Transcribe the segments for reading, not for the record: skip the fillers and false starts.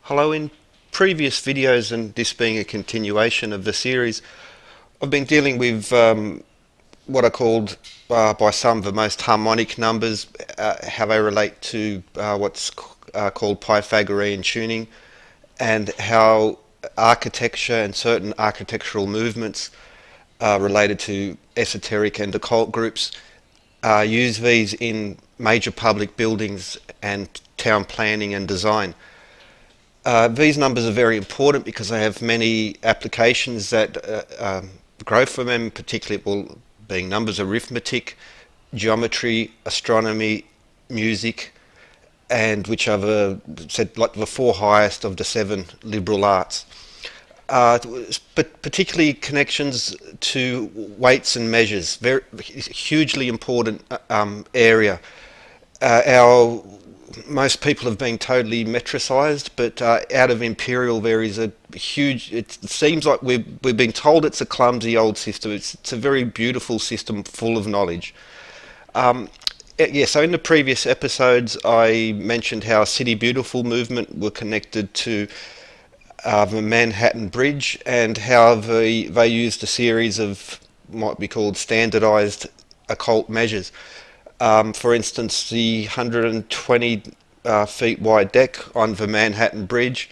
Hello, in previous videos, and this being a continuation of the series, I've been dealing with what are called by some the most harmonic numbers, how they relate to what's called Pythagorean tuning, and how architecture and certain architectural movements related to esoteric and occult groups use these in major public buildings and town planning and design. These numbers are very important because they have many applications that grow from them, particularly being numbers, arithmetic, geometry, astronomy, music, and which are the four highest of the seven liberal arts. But particularly connections to weights and measures, very hugely important area. Our Most people have been totally metricized, but out of imperial there is a huge. It seems like we've been told it's a clumsy old system. It's a very beautiful system full of knowledge. So in the previous episodes, I mentioned how City Beautiful movement were connected to the Manhattan Bridge, and how they used a series of what we called standardized occult measures. For instance, the 120 feet wide deck on the Manhattan Bridge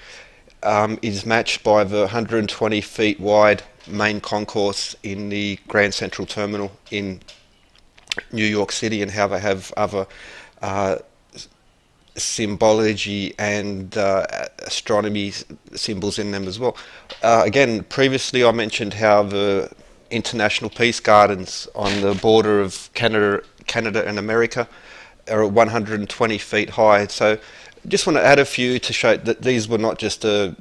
is matched by the 120 feet wide main concourse in the Grand Central Terminal in New York City, and how they have other symbology and astronomy symbols in them as well. Again, previously I mentioned how the International Peace Gardens on the border of Canada and America are 120 feet high. So just want to add a few to show that these were not just a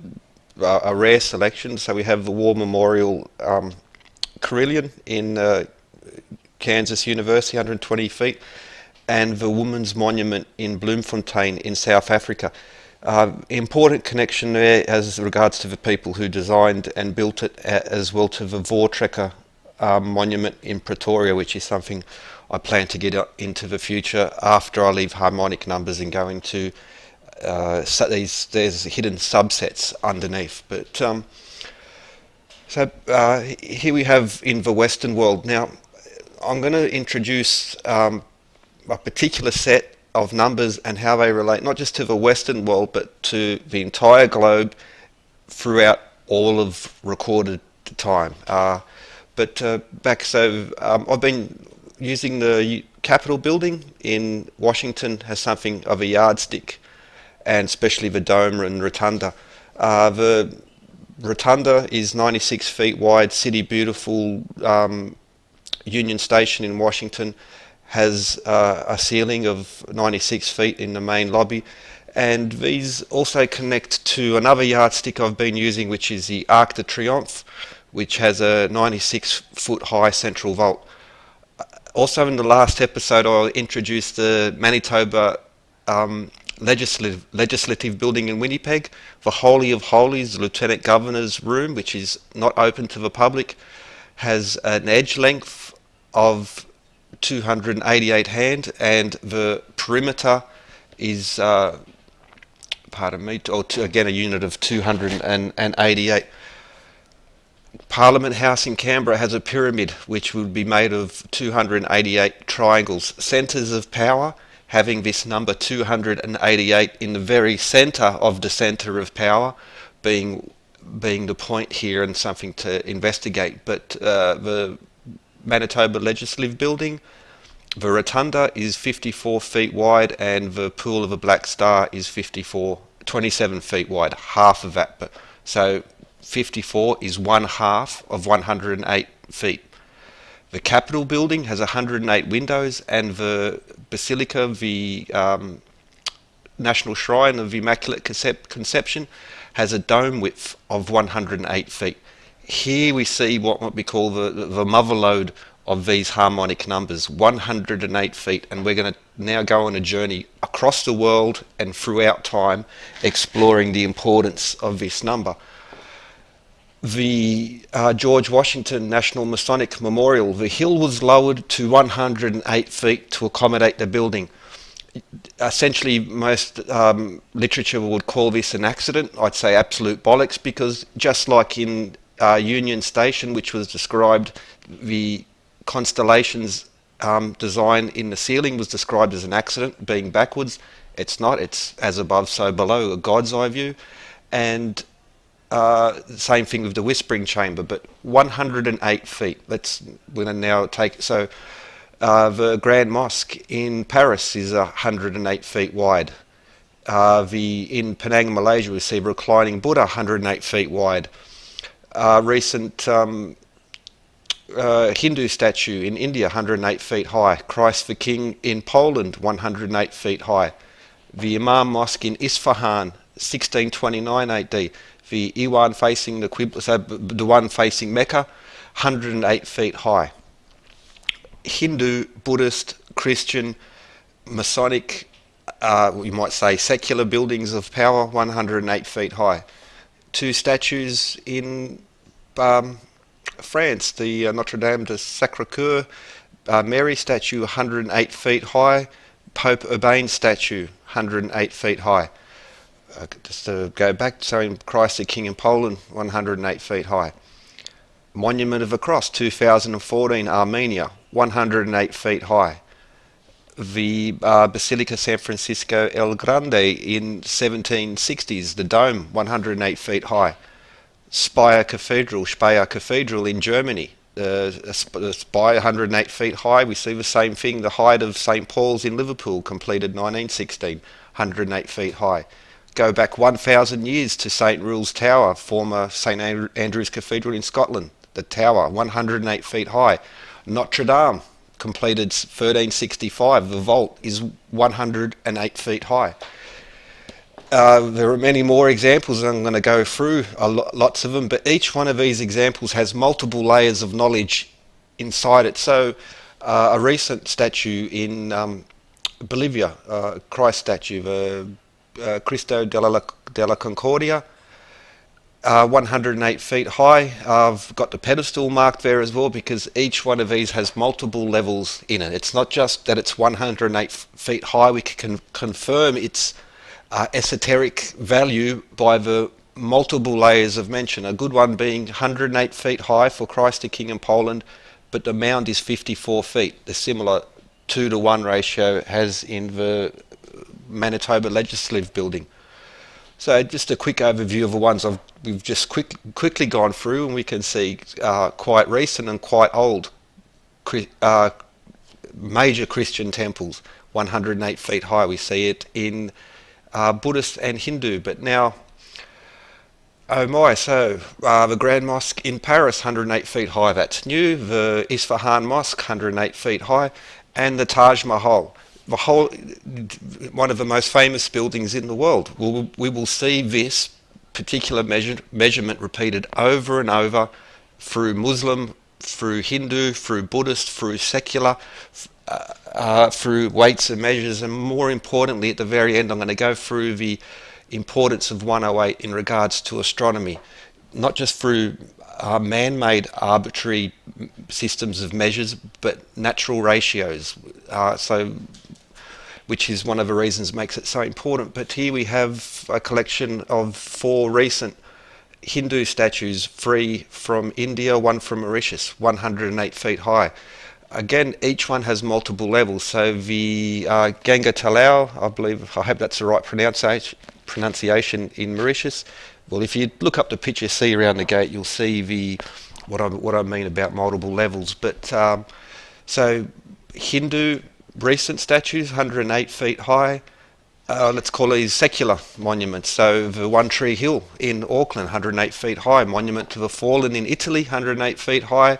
rare selection. So we have the War Memorial Carillon in Kansas University, 120 feet, and the Women's Monument in Bloemfontein in South Africa. Important connection there as regards to the people who designed and built it, as well to the Voortrekker monument in Pretoria, which is something I plan to get into the future after I leave harmonic numbers and go into there's hidden subsets underneath. But here we have in the Western world. Now I'm going to introduce a particular set of numbers and how they relate not just to the Western world but to the entire globe throughout all of recorded time. I've been using the Capitol building in Washington as something of a yardstick, and especially the dome and rotunda. The rotunda is 96 feet wide. City Beautiful Union Station in Washington has a ceiling of 96 feet in the main lobby, and these also connect to another yardstick I've been using, which is the Arc de Triomphe, which has a 96 foot high central vault. Also in the last episode I introduced the Manitoba legislative building in Winnipeg, the Holy of Holies, the Lieutenant Governor's room, which is not open to the public, has an edge length of 288 hand, and the perimeter is again a unit of 288. Parliament House in Canberra has a pyramid which would be made of 288 triangles, centres of power, having this number 288 in the very centre of the centre of power, being the point here and something to investigate. But the Manitoba Legislative Building, the rotunda is 54 feet wide, and the Pool of a Black Star is 27 feet wide, half of that. So 54 is one half of 108 feet. The Capitol building has 108 windows, and the Basilica, the National Shrine of the Immaculate Conception, has a dome width of 108 feet. Here we see what we call the mother lode of these harmonic numbers, 108 feet, and we're going to now go on a journey across the world and throughout time, exploring the importance of this number. The George Washington National Masonic Memorial, the hill was lowered to 108 feet to accommodate the building. Essentially, most literature would call this an accident. I'd say absolute bollocks, because just like in Union Station, which was described, the constellations design in the ceiling was described as an accident, being backwards. It's not. It's as above, so below, a God's eye view. And same thing with the whispering chamber, but 108 feet. We're going to now take, so the Grand Mosque in Paris is 108 feet wide. In Penang, Malaysia, we see reclining Buddha, 108 feet wide. Recent Hindu statue in India, 108 feet high. Christ the King in Poland, 108 feet high. The Imam Mosque in Isfahan, 1629 AD. The Iwan facing the Qibla, so the one facing Mecca, 108 feet high. Hindu, Buddhist, Christian, Masonic, you might say secular buildings of power, 108 feet high. Two statues in France, the Notre Dame de Sacré-Cœur Mary statue, 108 feet high. Pope Urbain statue, 108 feet high. Just to go back, showing Christ the King in Poland, 108 feet high. Monument of the Cross, 2014, Armenia, 108 feet high. The Basilica San Francisco El Grande in 1760s, the dome, 108 feet high. Speyer Cathedral in Germany, the spire 108 feet high. We see the same thing, the height of St. Paul's in Liverpool, completed 1916, 108 feet high. Go back 1,000 years to St. Rule's Tower, former St. Andrew's Cathedral in Scotland, the tower, 108 feet high. Notre Dame, completed 1365, the vault is 108 feet high. There are many more examples, and I'm going to go through lots of them, but each one of these examples has multiple layers of knowledge inside it. So a recent statue in Bolivia, Christ statue, the Cristo de la Concordia, 108 feet high. I've got the pedestal marked there as well, because each one of these has multiple levels in it. It's not just that it's 108 feet high. We can confirm its esoteric value by the multiple layers of mention. A good one being 108 feet high for Christ the King in Poland, but the mound is 54 feet. The similar 2-to-1 ratio has in the Manitoba Legislative Building. So just a quick overview of the ones we've just quickly gone through, and we can see quite recent and quite old major Christian temples, 108 feet high. We see it in Buddhist and Hindu, but now, oh my, so the Grand Mosque in Paris, 108 feet high, that's new. The Isfahan Mosque, 108 feet high, and the Taj Mahal, one of the most famous buildings in the world. We will see this particular measurement repeated over and over through Muslim, through Hindu, through Buddhist, through secular, through weights and measures, and more importantly, at the very end, I'm going to go through the importance of 108 in regards to astronomy, not just through man-made arbitrary systems of measures, but natural ratios. Which is one of the reasons makes it so important. But here we have a collection of 4 recent Hindu statues, 3 from India, 1 from Mauritius, 108 feet high. Again, each one has multiple levels. So the Ganga Talao, I hope that's the right pronunciation in Mauritius. Well, if you look up the picture, see around the gate, you'll see what I mean about multiple levels. But so Hindu recent statues, 108 feet high. Let's call these secular monuments. So the One Tree Hill in Auckland, 108 feet high. Monument to the Fallen in Italy, 108 feet high.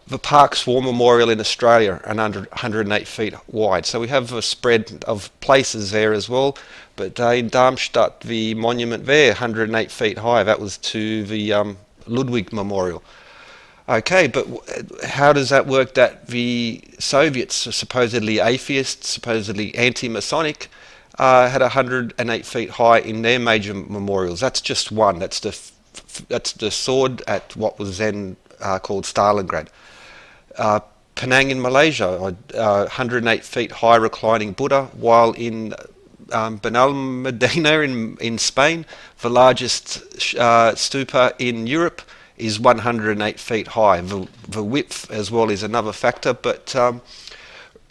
The Parkes War Memorial in Australia, 108 feet wide. So we have a spread of places there as well. But in Darmstadt, the monument there, 108 feet high. That was to the Ludwig Memorial. Okay, but how does that work that the Soviets, supposedly atheists, supposedly anti-Masonic, had 108 feet high in their major memorials? That's just one. That's the sword at what was then called Stalingrad. Penang in Malaysia, 108 feet high reclining Buddha, while in Benalmádena in Spain, the largest stupa in Europe, is 108 feet high. The width as well is another factor, but in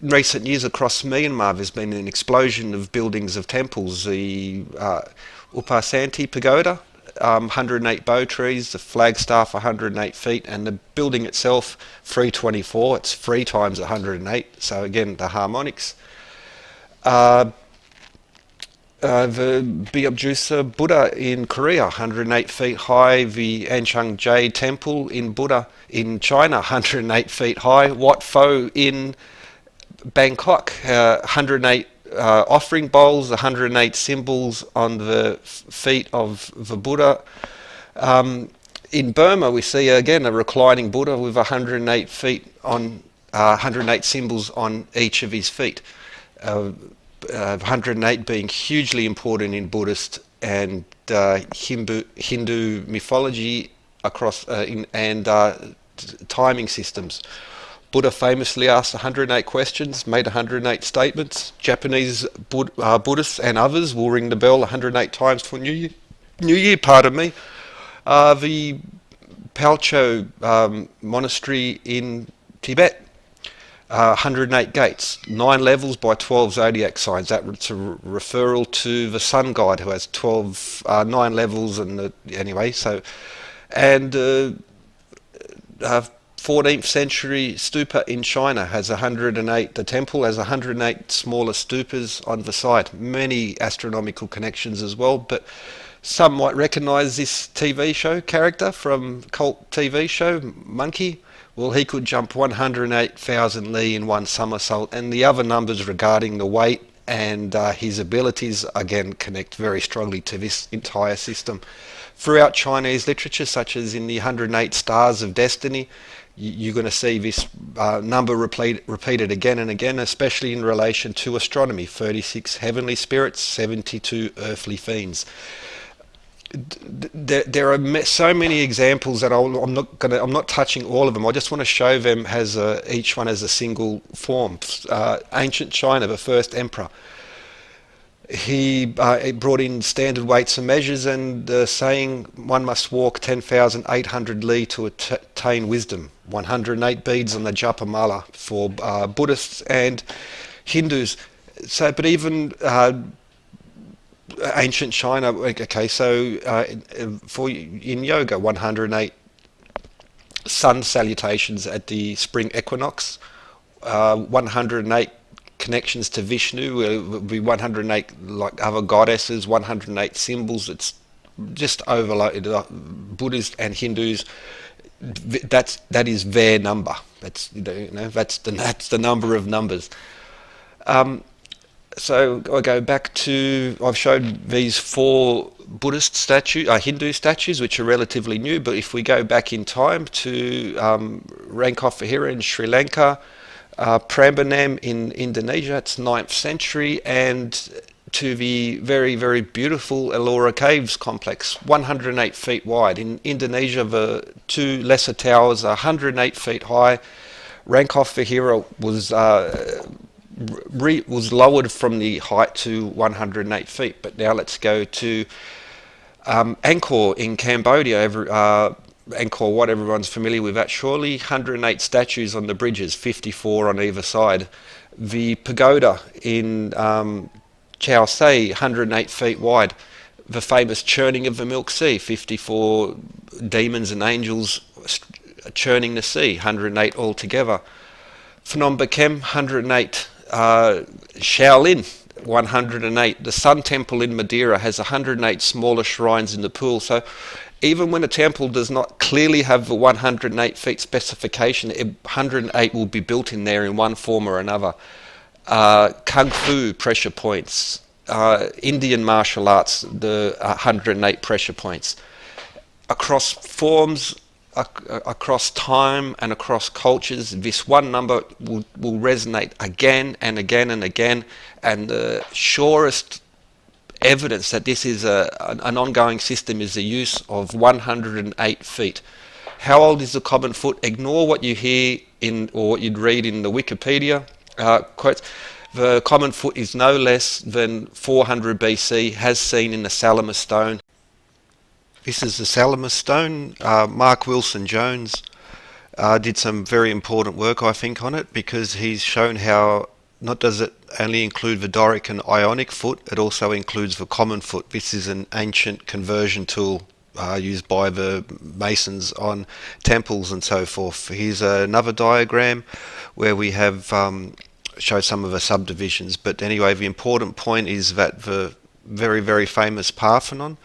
recent years across Myanmar there's been an explosion of buildings of temples. The Upasanti Pagoda, 108 bow trees, the flagstaff 108 feet, and the building itself 324. It's 3 times 108, so again the harmonics. The Byabjusa Buddha in Korea, 108 feet high. The Anchang Jain Temple in Buddha in China, 108 feet high. Wat Pho in Bangkok, 108 offering bowls, 108 symbols on the feet of the Buddha. In Burma, we see again a reclining Buddha with 108 feet on 108 symbols on each of his feet. 108 being hugely important in Buddhist and Hindu mythology across and timing systems. Buddha famously asked 108 questions, made 108 statements. Japanese Buddhists and others will ring the bell 108 times for New Year. Pardon me. The Palcho Monastery in Tibet, 108 gates, 9 levels by 12 zodiac signs. That's a referral to the sun god who has 9 levels, and anyway. So, and 14th century stupa in China has 108. The temple has 108 smaller stupas on the side. Many astronomical connections as well, but some might recognise this TV show character from cult TV show Monkey. Well, he could jump 108,000 li in one somersault, and the other numbers regarding the weight and his abilities again connect very strongly to this entire system. Throughout Chinese literature, such as in the 108 Stars of Destiny, you're going to see this number repeated again and again, especially in relation to astronomy. 36 heavenly spirits, 72 earthly fiends. There are so many examples that I'm not touching all of them. I just want to show them as each one as a single form. Ancient China, the first emperor, he brought in standard weights and measures, and saying one must walk 10,800 li to attain wisdom. 108 beads on the japa mala for Buddhists and Hindus. So, but even ancient China, okay, so in yoga, 108 sun salutations at the spring equinox, 108 connections to Vishnu, will be 108 like other goddesses, 108 symbols. It's just overloaded. Buddhists and Hindus, that is their number. That's that's the number of numbers. So I go back to, I've showed these 4 Buddhist statues, Hindu statues, which are relatively new, but if we go back in time to Rankopahira in Sri Lanka, Prambanan in Indonesia, it's 9th century, and to the very, very beautiful Ellora Caves complex, 108 feet wide. In Indonesia, the 2 lesser towers are 108 feet high. Rankopahira was lowered from the height to 108 feet. But now let's go to Angkor in Cambodia. Angkor Wat, everyone's familiar with that surely. 108 statues on the bridges, 54 on either side. The pagoda in Chao Say, 108 feet wide. The famous churning of the Milk Sea, 54 demons and angels churning the sea, 108 altogether. Phnom Penh, 108. Shaolin, 108. The Sun Temple in Madeira has 108 smaller shrines in the pool. So even when a temple does not clearly have the 108 feet specification, 108 will be built in there in one form or another. Kung Fu pressure points, Indian martial arts, the 108 pressure points. Across forms, across time and across cultures, this one number will resonate again and again and again, and the surest evidence that this is an ongoing system is the use of 108 feet. How old is the common foot? Ignore what you hear in or what you'd read in the Wikipedia quotes. The common foot is no less than 400 BC, has seen in the Salamis stone. This is the Salamis stone. Mark Wilson Jones did some very important work, I think, on it, because he's shown how not does it only include the Doric and Ionic foot, it also includes the common foot. This is an ancient conversion tool used by the masons on temples and so forth. Here's another diagram where we have show some of the subdivisions. But anyway, the important point is that the very, very famous Parthenon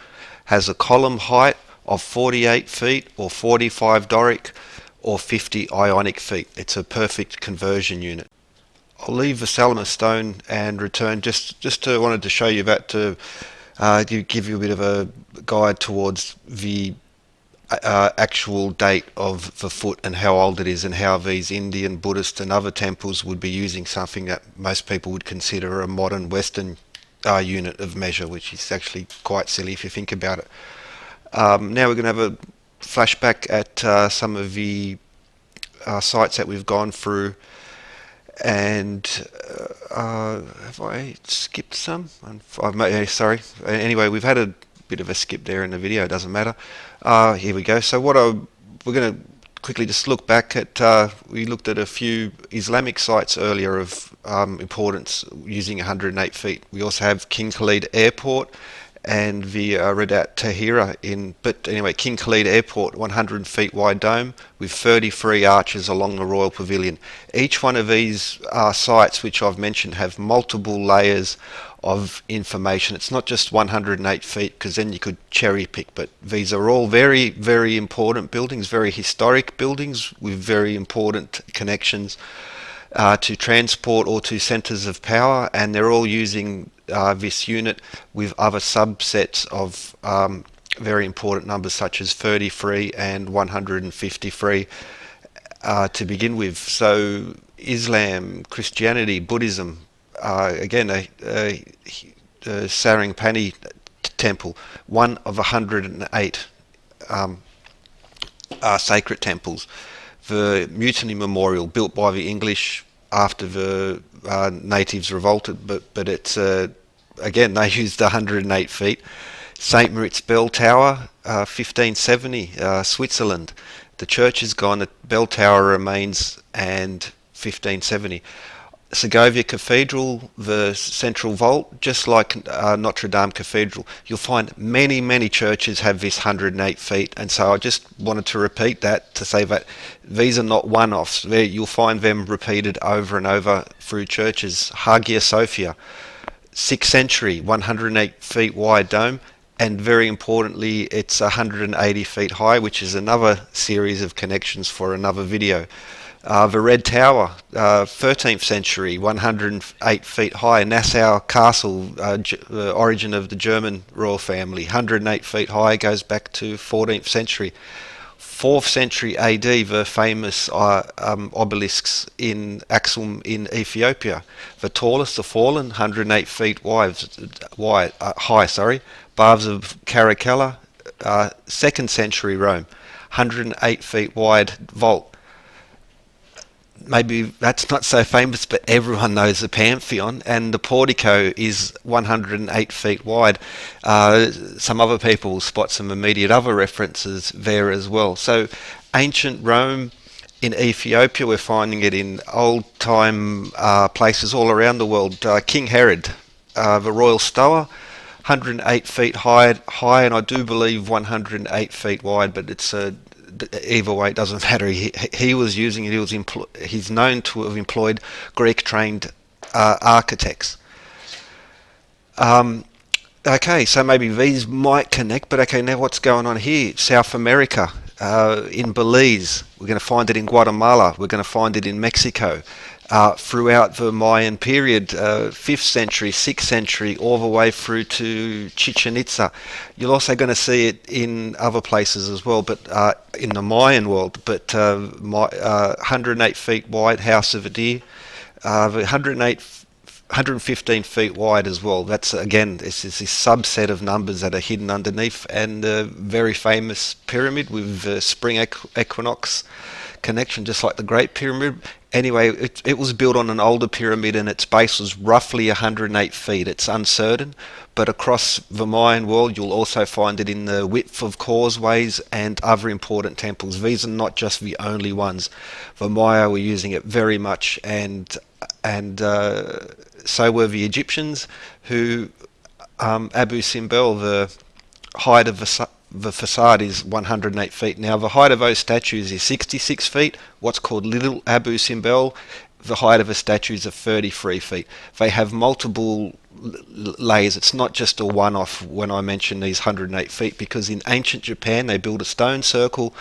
has a column height of 48 feet or 45 Doric or 50 Ionic feet. It's a perfect conversion unit. I'll leave the Salamis stone and return just wanted to show you that to give you a bit of a guide towards the actual date of the foot and how old it is, and how these Indian, Buddhist and other temples would be using something that most people would consider a modern Western unit of measure, which is actually quite silly if you think about it. Now we're going to have a flashback at some of the sites that we've gone through, and have I skipped some? Sorry. Anyway, we've had a bit of a skip there in the video, it doesn't matter. Here we go. So we're going to quickly just look back at, we looked at a few Islamic sites earlier of importance using 108 feet. We also have King Khalid Airport and the Radat Tahira but anyway, King Khalid Airport, 100 feet wide dome with 33 arches along the Royal Pavilion. Each one of these sites which I've mentioned have multiple layers of information. It's not just 108 feet, because then you could cherry pick, but these are all very, very important buildings, very historic buildings with very important connections to transport or to centres of power, and they're all using this unit with other subsets of very important numbers such as 33 and 153 to begin with. So Islam, Christianity, Buddhism, again a Sarangpani temple, one of 108 sacred temples. The Mutiny Memorial, built by the English after the natives revolted, but it's again, they used 108 feet. St. Moritz Bell Tower, 1570, Switzerland. The church is gone, the bell tower remains, and 1570. Segovia Cathedral, the central vault, just like Notre Dame Cathedral, you'll find many churches have this 108 feet, and so I just wanted to repeat that to say that these are not one-offs. You'll find them repeated over and over through churches. Hagia Sophia, 6th century, 108 feet wide dome, and very importantly, it's 180 feet high, which is another series of connections for another video. The Red Tower, 13th century, 108 feet high. Nassau Castle, the origin of the German royal family, 108 feet high, goes back to 14th century. 4th century AD, the famous obelisks in Aksum in Ethiopia. The tallest, the Fallen, 108 feet high. Baths of Caracalla, 2nd century Rome, 108 feet wide vault. Maybe that's not so famous, but everyone knows the Pantheon, and the portico is 108 feet wide. Some other people will spot some immediate other references there as well. So ancient Rome in Ethiopia, we're finding it in old-time places all around the world. King Herod, the Royal Stoa, 108 feet high, and I do believe 108 feet wide, but it's either way, it doesn't matter. He was using it. He's known to have employed Greek-trained architects. Okay, so maybe these might connect, but okay, now what's going on here? South America, in Belize. We're going to find it in Guatemala. We're going to find it in Mexico. Throughout the Mayan period, 5th century, 6th century, all the way through to Chichen Itza. You're also going to see it in other places as well, but in the Mayan world. But 108 feet wide House of Adir, the 108 115 feet wide as well. That's again, this is this subset of numbers that are hidden underneath, and a very famous pyramid with spring equinox connection, just like the Great Pyramid. Anyway, it was built on an older pyramid, and its base was roughly 108 feet. It's uncertain, but across the Mayan world, you'll also find it in the width of causeways and other important temples. These are not just the only ones. The Maya were using it very much, and so were the Egyptians, who Abu Simbel, the height of the facade is 108 feet. Now, the height of those statues is 66 feet. What's called Little Abu Simbel, the height of the statues are 33 feet. They have multiple layers. It's not just a one-off when I mention these 108 feet, because in ancient Japan they built a stone circle.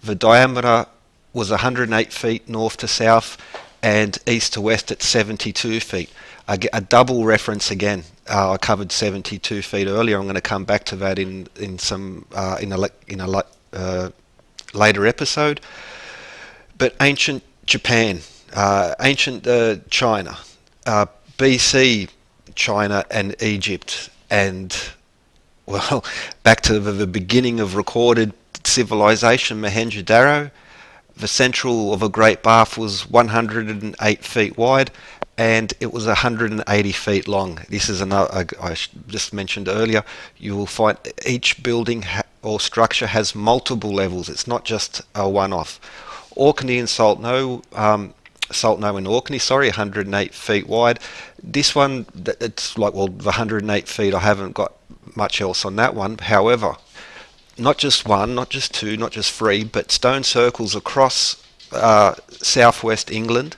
The diameter was 108 feet north to south, and east to west at 72 feet. A double reference again. I covered 72 feet earlier. I'm going to come back to that in a later episode. But ancient Japan, ancient China, BC China and Egypt, and well, back to the beginning of recorded civilization, Mohenjo-daro. The central of a great bath was 108 feet wide, and it was 180 feet long. This is another, I just mentioned earlier, you will find each building or structure has multiple levels. It's not just a one-off. Orkney and Saltno in Orkney, 108 feet wide. This one, it's like, well, the 108 feet, I haven't got much else on that one. However, not just one, not just two, not just three, but stone circles across southwest England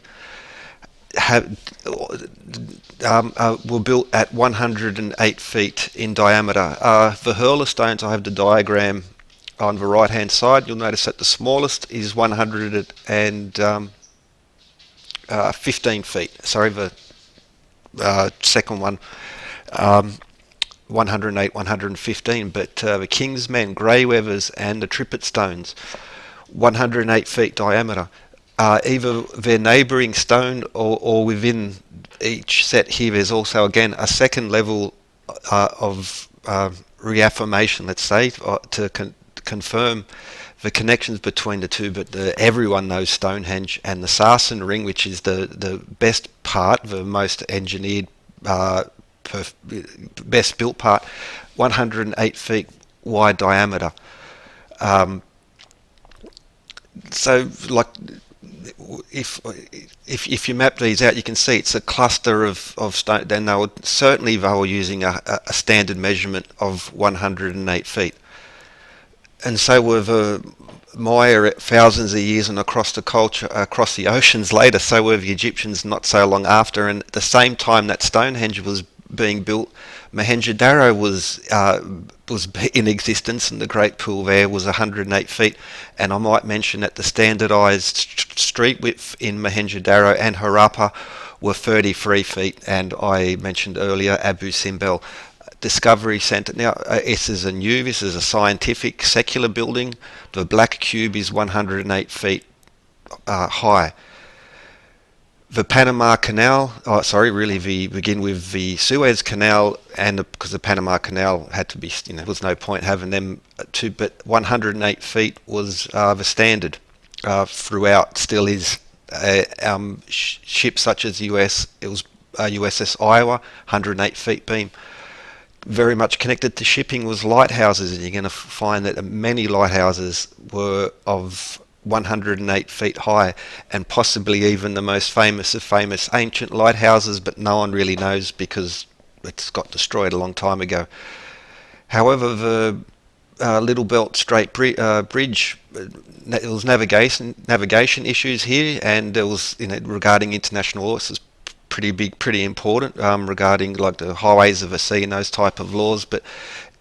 were built at 108 feet in diameter. The hurler stones, I have the diagram on the right hand side. You'll notice that the smallest is 115 feet. Sorry, the second one, 108, 115. But the King's Men, Greyweathers and the Triplet stones, 108 feet diameter. Either their neighbouring stone or within each set here, there's also again a second level of reaffirmation, let's say, to confirm the connections between the two. But everyone knows Stonehenge, and the Sarsen ring, which is the best part, the most engineered, best built part, 108 feet wide diameter. So, like, if you map these out, you can see it's a cluster of stone. Then they were using a standard measurement of 108 feet, and so were the Maya thousands of years, and across the oceans later. So were the Egyptians not so long after. And at the same time that Stonehenge was being built, Mohenjo-daro was in existence, and the Great Pool there was 108 feet. And I might mention that the standardised street width in Mohenjo-daro and Harappa were 33 feet. And I mentioned earlier Abu Simbel Discovery Centre. Now, this is a scientific secular building. The Black Cube is 108 feet high. The Panama Canal, we begin with the Suez Canal, and because the Panama Canal had to be, there was no point having them two, but 108 feet was the standard throughout, still is. Ships such as USS Iowa, 108 feet beam. Very much connected to shipping was lighthouses, and you're going to find that many lighthouses were of 108 feet high, and possibly even the most famous of famous ancient lighthouses, but no one really knows because it's got destroyed a long time ago. However, the Little Belt Strait Bridge, there was navigation issues here, and there was, regarding international law, this is pretty big, pretty important, regarding like the highways of the sea and those type of laws, but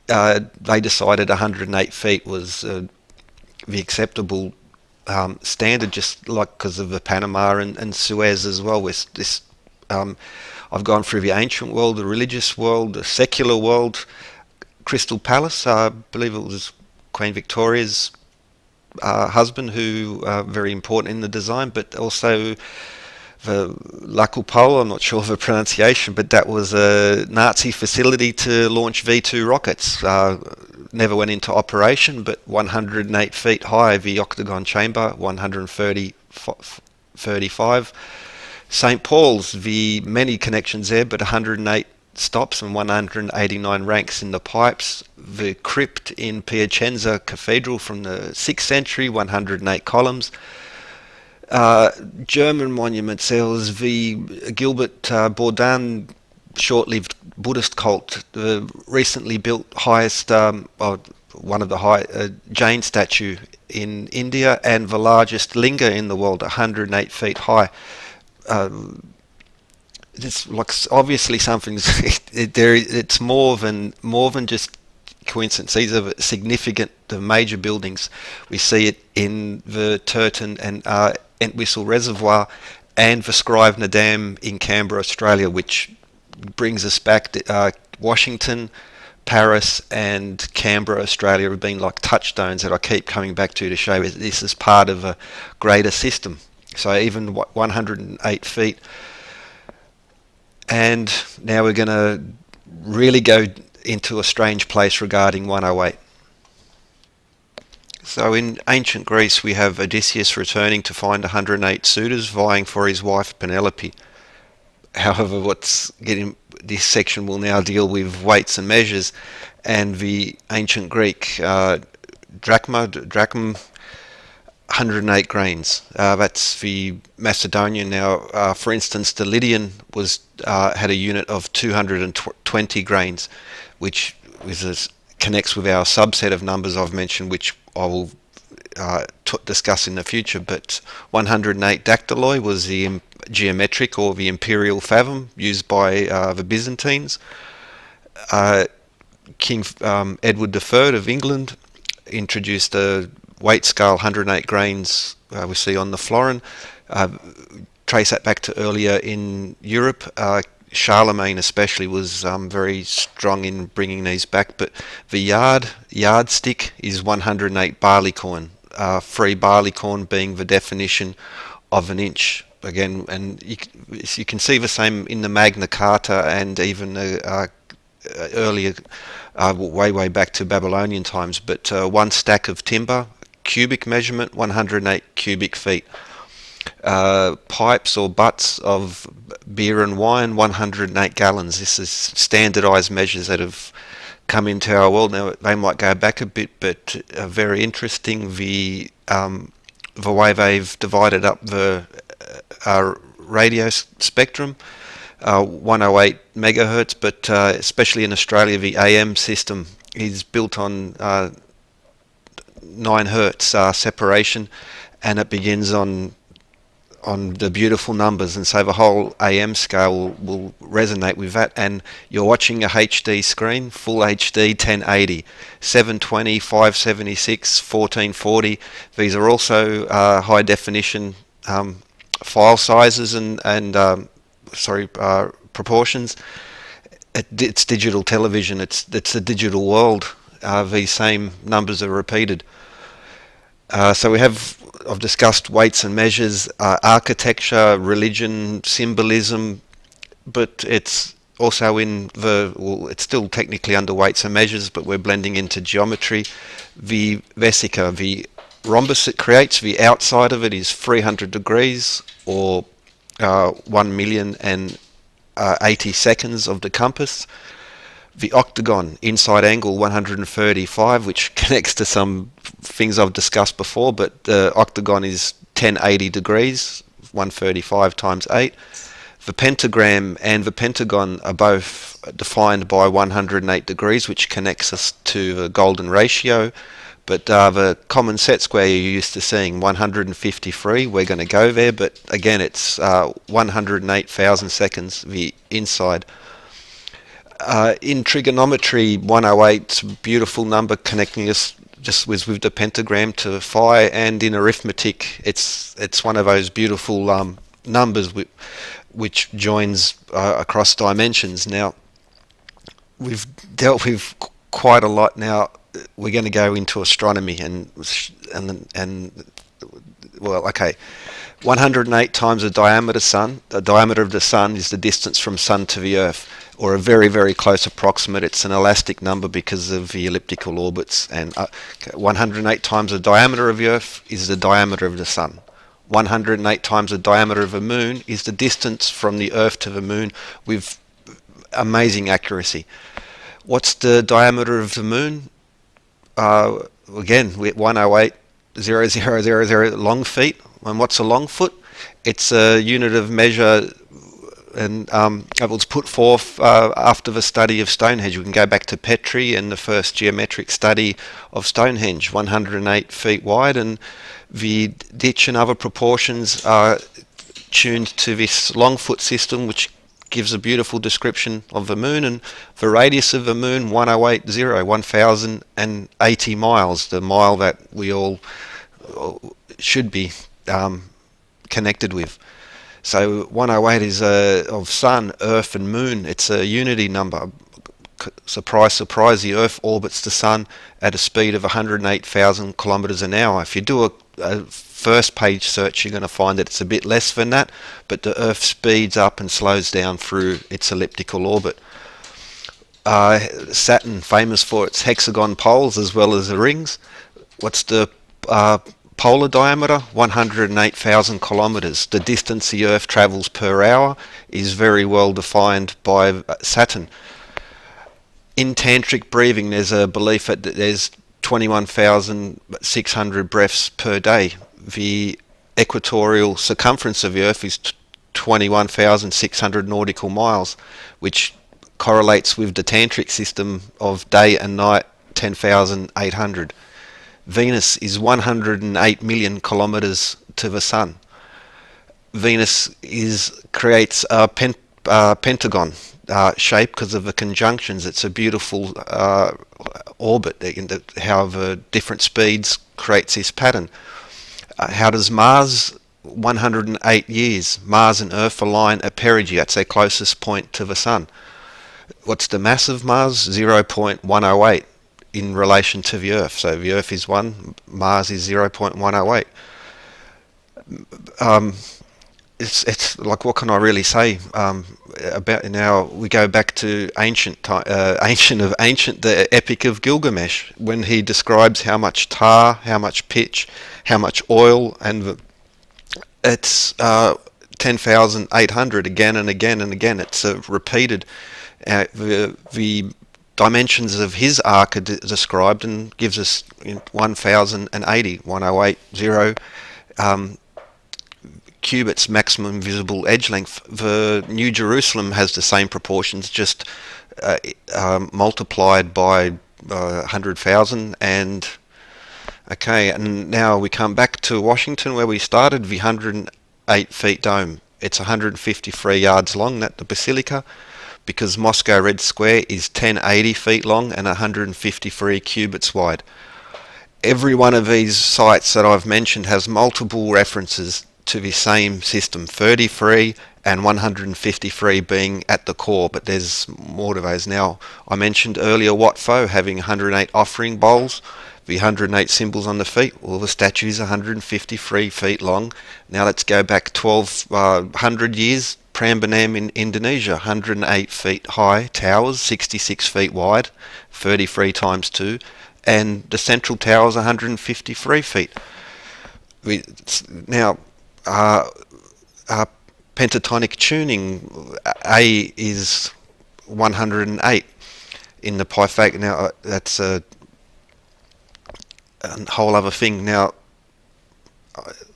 they decided 108 feet was the acceptable standard, just like because of the Panama and Suez as well. With this, I've gone through the ancient world, the religious world, the secular world. Crystal Palace, I believe it was Queen Victoria's husband, who very important in the design, but also the Lakupol, I'm not sure of the pronunciation, but that was a Nazi facility to launch V2 rockets. Never went into operation, but 108 feet high, the octagon chamber, 135. St. Paul's, the many connections there, but 108 stops and 189 ranks in the pipes. The crypt in Piacenza Cathedral from the 6th century, 108 columns. German monuments, there was the Gilbert Bourdin short-lived Buddhist cult, the recently built highest, one of the high Jain statue in India, and the largest linga in the world, 108 feet high. It's like obviously something's there. It's more than just coincidence. These are significant, the major buildings. We see it in the Turton and Entwistle Reservoir and the Scrivener Dam in Canberra, Australia, which brings us back to Washington, Paris and Canberra, Australia have been like touchstones that I keep coming back to show this is part of a greater system. So even 108 feet. And now we're going to really go into a strange place regarding 108. So in ancient Greece we have Odysseus returning to find 108 suitors vying for his wife Penelope. However, this section will now deal with weights and measures, and the ancient Greek drachm, 108 grains. That's the Macedonian. Now, for instance, the Lydian had a unit of 220 grains, which connects with our subset of numbers I've mentioned, which I will discuss in the future. But 108 dactyloi was the geometric or the imperial fathom used by the Byzantines. King Edward III of England introduced a weight scale 108 grains we see on the florin. Trace that back to earlier in Europe. Charlemagne especially was very strong in bringing these back, but the yardstick is 108 barleycorn, 3 barleycorn being the definition of an inch. Again, and you can see the same in the Magna Carta and even earlier, way back to Babylonian times. But 1 stack of timber, cubic measurement, 108 cubic feet. Pipes or butts of beer and wine, 108 gallons. This is standardized measures that have come into our world. Now, they might go back a bit, but very interesting, the way they've divided up the radio spectrum, 108 megahertz, but especially in Australia, the AM system is built on 9 hertz separation, and it begins on the beautiful numbers, and so the whole AM scale will resonate with that. And you're watching a HD screen, full HD, 1080, 720, 576, 1440. These are also high definition file sizes and proportions. It's digital television. It's a digital world. These same numbers are repeated. So I've discussed weights and measures, architecture, religion, symbolism, but it's also it's still technically under weights and measures, but we're blending into geometry. The vesica, the rhombus it creates, the outside of it is 300 degrees or 1,080 seconds of the compass. The octagon, inside angle 135, which connects to some things I've discussed before, but the octagon is 1080 degrees, 135 times 8. The pentagram and the pentagon are both defined by 108 degrees, which connects us to the golden ratio. But the common set square you're used to seeing, 153, we're going to go there, but again it's 108,000 seconds, the inside. In trigonometry, 108, beautiful number connecting us just with the pentagram to phi, and in arithmetic, it's one of those beautiful numbers which joins across dimensions. Now, we've dealt with quite a lot. Now we're going to go into astronomy, and well, okay, 108 times the diameter the diameter of the sun is the distance from sun to the earth, or a very, very close approximate. It's an elastic number because of the elliptical orbits, and 108 times the diameter of the earth is the diameter of the sun. 108 times the diameter of the moon is the distance from the earth to the moon, with amazing accuracy. What's the diameter of the moon? Again, 108,000 long feet. And what's a long foot? It's a unit of measure, and it was put forth after the study of Stonehenge. We can go back to Petrie and the first geometric study of Stonehenge, 108 feet wide, and the ditch and other proportions are tuned to this long foot system, which gives a beautiful description of the moon. And the radius of the moon, 1,080 miles, the mile that we all should be connected with. So 108 is of sun, earth and moon. It's a unity number. Surprise, surprise, the earth orbits the sun at a speed of 108,000 kilometers an hour. If you do a first page search, you're going to find that it's a bit less than that, but the earth speeds up and slows down through its elliptical orbit. Saturn, famous for its hexagon poles as well as the rings. What's the polar diameter? 108,000 kilometers. The distance the earth travels per hour is very well defined by Saturn. In tantric breathing, there's a belief that there's 21,600 breaths per day. The equatorial circumference of the earth is 21,600 nautical miles, which correlates with the tantric system of day and night, 10,800. Venus is 108 million kilometers to the sun. Venus creates a pentagon shape because of the conjunctions. It's a beautiful orbit, how the different speeds creates this pattern. How does Mars? 108 years. Mars and Earth align at perigee. That's their closest point to the sun. What's the mass of Mars? 0.108 in relation to the Earth. So the Earth is 1, Mars is 0.108. It's like, what can I really say about now? We go back to ancient, the Epic of Gilgamesh, when he describes how much tar, how much pitch, how much oil, and it's 10,800 again and again and again. It's repeated. The dimensions of his arc are described and gives us 1,080, 1,080 cubits maximum visible edge length. The New Jerusalem has the same proportions, just multiplied by 100,000. And okay, and now we come back to Washington where we started. The 108 feet dome, it's 153 yards long, that the basilica, because Moscow Red Square is 1080 feet long and 153 cubits wide. Every one of these sites that I've mentioned has multiple references to the same system, 33 and 153 being at the core, but there's more to those now. I mentioned earlier Wat Pho having 108 offering bowls, the 108 symbols on the feet. Well, the statue is 153 feet long. Now let's go back 1,200 years. Prambanan in Indonesia, 108 feet high towers, 66 feet wide, 33 times 2, and the central tower is 153 feet. Now, pentatonic tuning, A is 108 in the Pythag. Now that's a whole other thing. Now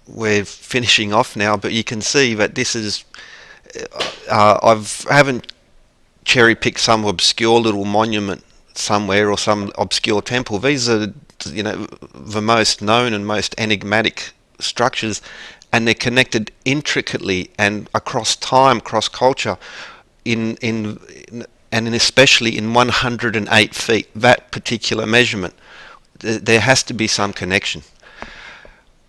we're finishing off now, but you can see that this is I haven't cherry picked some obscure little monument somewhere or some obscure temple. These are, the most known and most enigmatic structures, and they're connected intricately and across time, across culture, and especially in 108 feet, that particular measurement. There has to be some connection.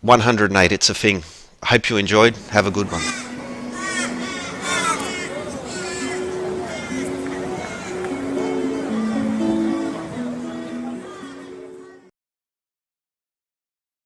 108, it's a thing. I hope you enjoyed. Have a good one.